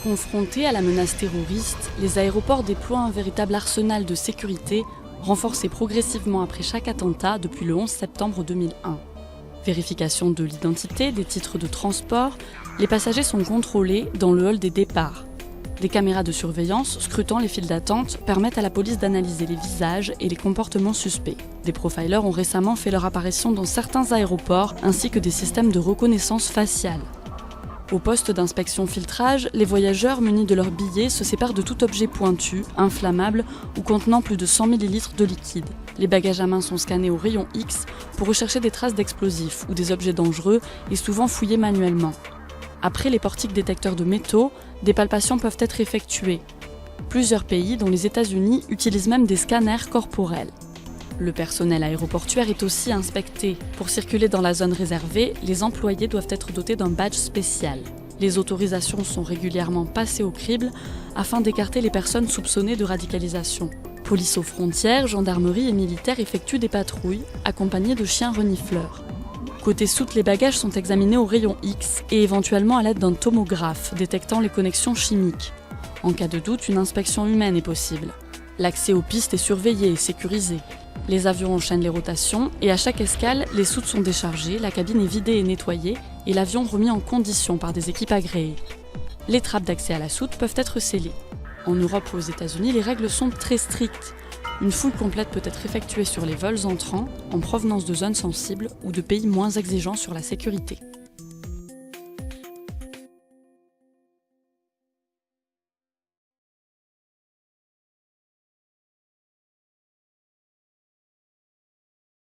Confrontés à la menace terroriste, les aéroports déploient un véritable arsenal de sécurité, renforcé progressivement après chaque attentat depuis le 11 septembre 2001. Vérification de l'identité, des titres de transport, les passagers sont contrôlés dans le hall des départs. Des caméras de surveillance scrutant les files d'attente permettent à la police d'analyser les visages et les comportements suspects. Des profilers ont récemment fait leur apparition dans certains aéroports ainsi que des systèmes de reconnaissance faciale. Au poste d'inspection filtrage, les voyageurs munis de leurs billets se séparent de tout objet pointu, inflammable ou contenant plus de 100 ml de liquide. Les bagages à main sont scannés au rayon X pour rechercher des traces d'explosifs ou des objets dangereux et souvent fouillés manuellement. Après les portiques détecteurs de métaux, des palpations peuvent être effectuées. Plusieurs pays, dont les États-Unis, utilisent même des scanners corporels. Le personnel aéroportuaire est aussi inspecté. Pour circuler dans la zone réservée, les employés doivent être dotés d'un badge spécial. Les autorisations sont régulièrement passées au crible afin d'écarter les personnes soupçonnées de radicalisation. Police aux frontières, gendarmerie et militaires effectuent des patrouilles, accompagnés de chiens renifleurs. Côté soute, les bagages sont examinés au rayon X et éventuellement à l'aide d'un tomographe détectant les connexions chimiques. En cas de doute, une inspection humaine est possible. L'accès aux pistes est surveillé et sécurisé. Les avions enchaînent les rotations et à chaque escale, les soutes sont déchargées, la cabine est vidée et nettoyée et l'avion remis en condition par des équipes agréées. Les trappes d'accès à la soute peuvent être scellées. En Europe ou aux États-Unis, les règles sont très strictes. Une fouille complète peut être effectuée sur les vols entrants, en provenance de zones sensibles ou de pays moins exigeants sur la sécurité.